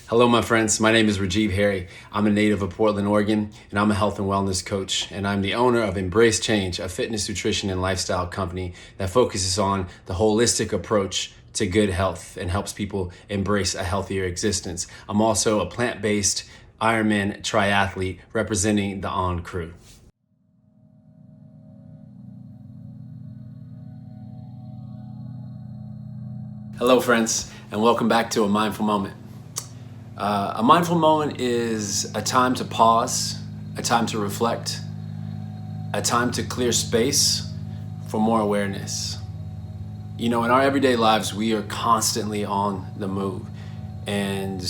Hello, my friends. My name is Rajiv Harry. I'm a native of Portland, Oregon, and I'm a health and wellness coach. And I'm the owner of Embrace Change, a fitness, nutrition, and lifestyle company that focuses on the holistic approach to good health and helps people embrace a healthier existence. I'm also a plant-based Ironman triathlete representing the On Crew. Hello, friends, and welcome back to A Mindful Moment. A mindful moment is a time to pause, a time to reflect, a time to clear space for more awareness. You know, in our everyday lives, we are constantly on the move. And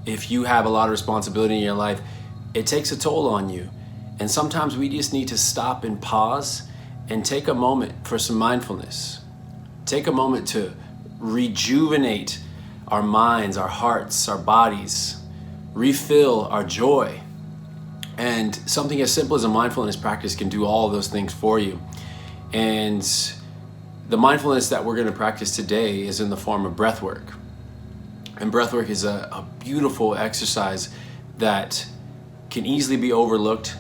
if you have a lot of responsibility in your life, it takes a toll on you. And sometimes we just need to stop and pause and take a moment for some mindfulness. Take a moment to rejuvenate our minds, our hearts, our bodies, refill our joy. And something as simple as a mindfulness practice can do all of those things for you. And the mindfulness that we're going to practice today is in the form of breath work. And breath work is a beautiful exercise that can easily be overlooked,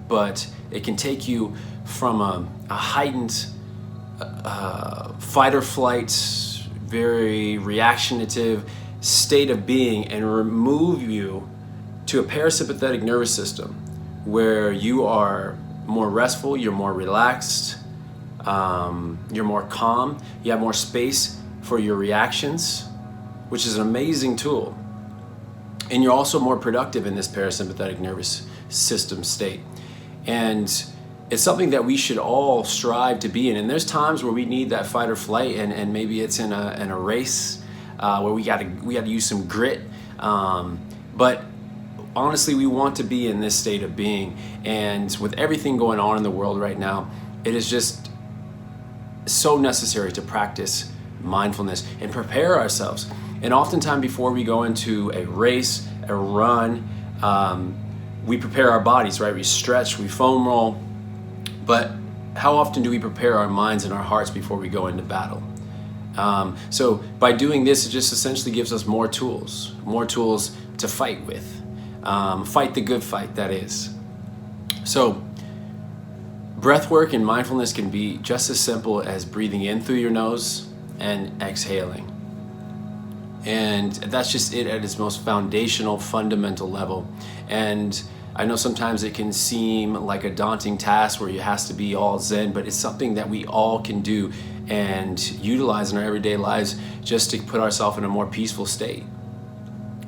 but it can take you from a heightened fight or flight, very reactionative state of being and remove you to a parasympathetic nervous system where you are more restful, you're more relaxed, you're more calm, you have more space for your reactions, which is an amazing tool. And you're also more productive in this parasympathetic nervous system state. And it's something that we should all strive to be in. And there's times where we need that fight or flight, and maybe it's in a race where we got to use some grit. But honestly, we want to be in this state of being. And with everything going on in the world right now, it is just so necessary to practice mindfulness and prepare ourselves. And oftentimes before we go into a race, a run, we prepare our bodies, right? We stretch, we foam roll. But how often do we prepare our minds and our hearts before we go into battle? So by doing this, it just essentially gives us more tools to fight with. Fight the good fight, that is. So breath work and mindfulness can be just as simple as breathing in through your nose and exhaling. And that's just it at its most foundational, fundamental level. And I know sometimes it can seem like a daunting task where you has to be all zen, but it's something that we all can do and utilize in our everyday lives just to put ourselves in a more peaceful state.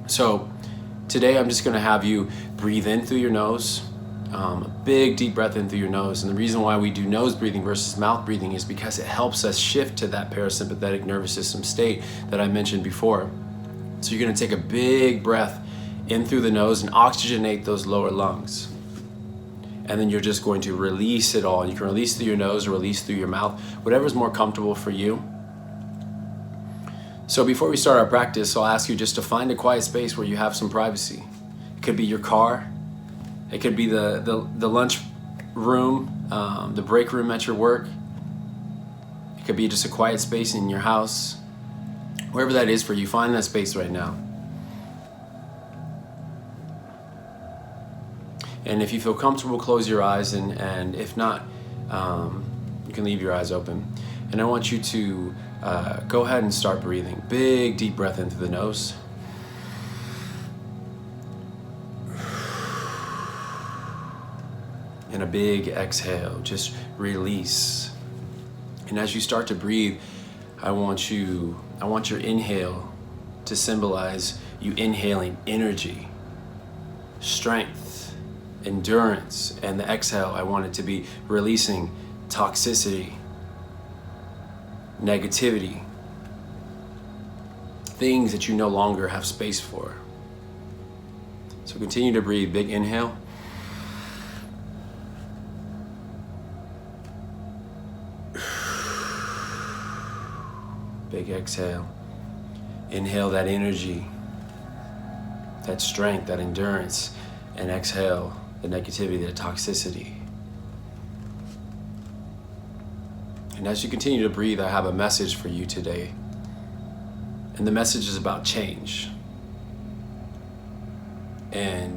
So today I'm just going to have you breathe in through your nose, a big deep breath in through your nose. And the reason why we do nose breathing versus mouth breathing is because it helps us shift to that parasympathetic nervous system state that I mentioned before. So you're going to take a big breath in through the nose and oxygenate those lower lungs. And then you're just going to release it all. You can release through your nose or release through your mouth, whatever's more comfortable for you. So before we start our practice, I'll ask you just to find a quiet space where you have some privacy. It could be your car. It could be the lunch room, the break room at your work. It could be just a quiet space in your house. Wherever that is for you, find that space right now. And if you feel comfortable, close your eyes, and if not, you can leave your eyes open. And I want you to go ahead and start breathing. Big, deep breath in through the nose. And a big exhale, just release. And as you start to breathe, I want your inhale to symbolize you inhaling energy, strength, endurance, and the exhale, I want it to be releasing toxicity, negativity, things that you no longer have space for. So continue to breathe. Big inhale. Big exhale. Inhale that energy, that strength, that endurance, and exhale the negativity, the toxicity. And as you continue to breathe, I have a message for you today. And the message is about change.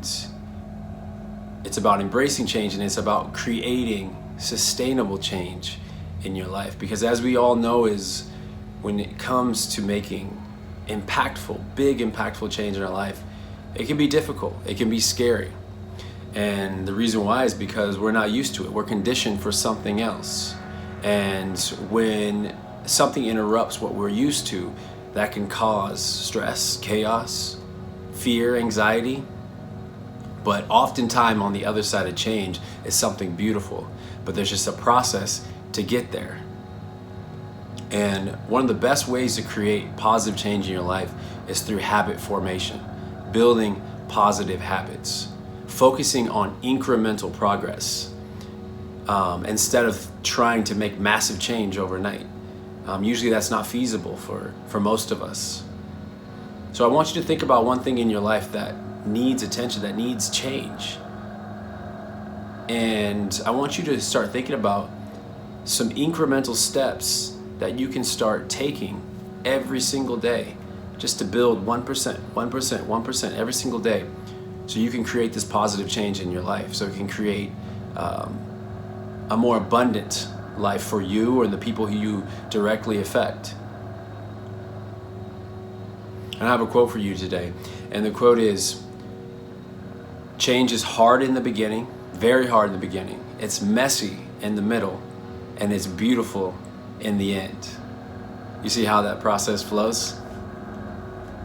And it's about embracing change, and it's about creating sustainable change in your life. Because as we all know, is when it comes to making big impactful change in our life, it can be difficult, it can be scary. And the reason why is because we're not used to it. We're conditioned for something else. And when something interrupts what we're used to, that can cause stress, chaos, fear, anxiety. But oftentimes on the other side of change is something beautiful. But there's just a process to get there. And one of the best ways to create positive change in your life is through habit formation, building positive habits, focusing on incremental progress instead of trying to make massive change overnight. Usually that's not feasible for most of us. So I want you to think about one thing in your life that needs attention, that needs change. And I want you to start thinking about some incremental steps that you can start taking every single day, just to build 1%, 1%, 1% every single day, so you can create this positive change in your life, so it can create a more abundant life for you and the people who you directly affect. And I have a quote for you today, and the quote is, change is hard in the beginning, very hard in the beginning. It's messy in the middle, and it's beautiful in the end. You see how that process flows?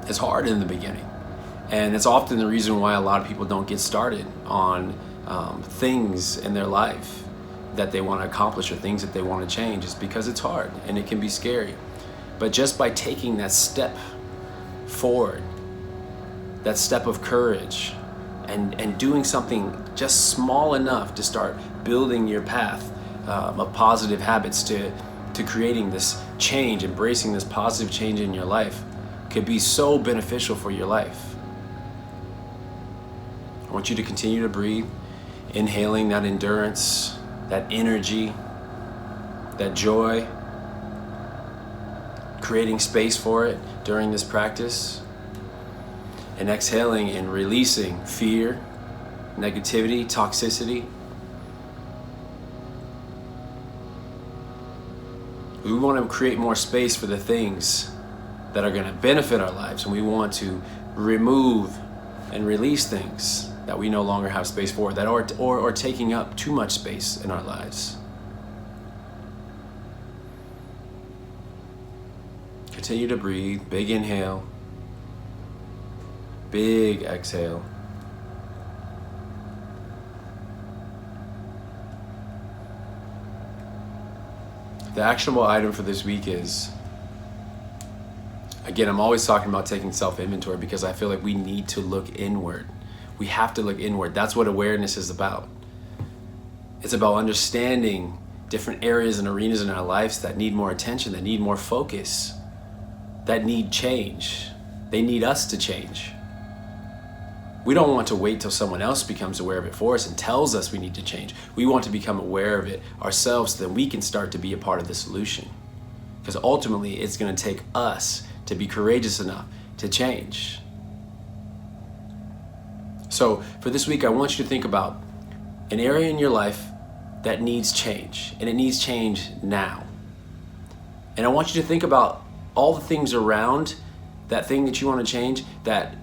It's hard in the beginning. And it's often the reason why a lot of people don't get started on things in their life that they want to accomplish or things that they want to change, is because it's hard and it can be scary. But just by taking that step forward, that step of courage, and doing something just small enough to start building your path of positive habits to creating this change, embracing this positive change in your life, could be so beneficial for your life. I want you to continue to breathe, inhaling that endurance, that energy, that joy, creating space for it during this practice, and exhaling and releasing fear, negativity, toxicity. We want to create more space for the things that are going to benefit our lives, and we want to remove and release things that we no longer have space for, that are taking up too much space in our lives. Continue to breathe. Big inhale, big exhale. The actionable item for this week is, again, I'm always talking about taking self-inventory because I feel like we need to look inward. We have to look inward. That's what awareness is about. It's about understanding different areas and arenas in our lives that need more attention, that need more focus, that need change. They need us to change. We don't want to wait till someone else becomes aware of it for us and tells us we need to change. We want to become aware of it ourselves so that we can start to be a part of the solution. Because ultimately, it's going to take us to be courageous enough to change. So for this week, I want you to think about an area in your life that needs change, and it needs change now. And I want you to think about all the things around that thing that you want to change that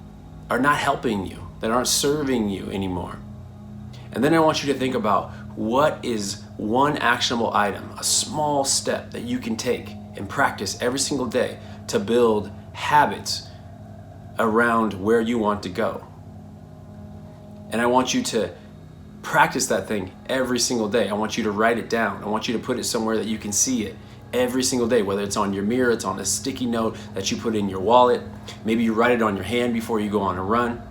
are not helping you, that aren't serving you anymore. And then I want you to think about what is one actionable item, a small step that you can take and practice every single day to build habits around where you want to go. And I want you to practice that thing every single day. I want you to write it down. I want you to put it somewhere that you can see it every single day, whether it's on your mirror, it's on a sticky note that you put in your wallet. Maybe you write it on your hand before you go on a run.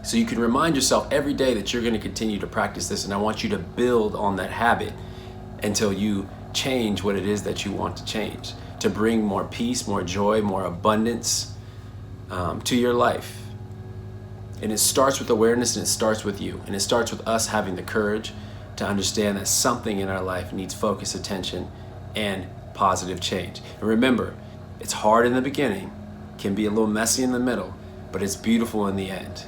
So you can remind yourself every day that you're going to continue to practice this, and I want you to build on that habit until you change what it is that you want to change, to bring more peace, more joy, more abundance to your life. And it starts with awareness, and it starts with you. And it starts with us having the courage to understand that something in our life needs focus, attention, and positive change. And remember, it's hard in the beginning, can be a little messy in the middle, but it's beautiful in the end.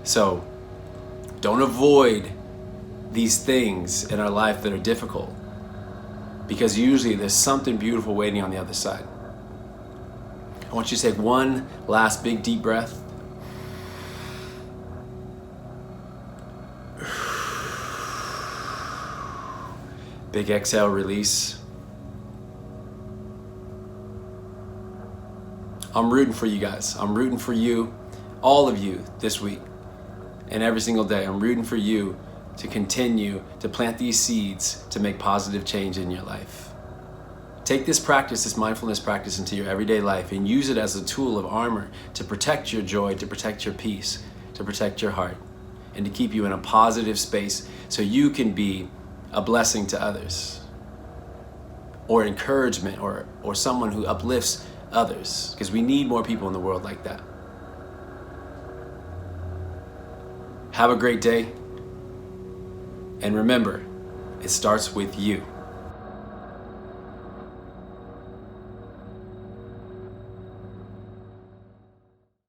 So don't avoid these things in our life that are difficult, because usually there's something beautiful waiting on the other side. I want you to take one last big deep breath. Big exhale, release. I'm rooting for you guys. I'm rooting for you, all of you this week and every single day. I'm rooting for you to continue to plant these seeds to make positive change in your life. Take this practice, this mindfulness practice, into your everyday life and use it as a tool of armor to protect your joy, to protect your peace, to protect your heart, and to keep you in a positive space so you can be a blessing to others, or encouragement, or someone who uplifts others, because we need more people in the world like that. Have a great day, and remember, it starts with you.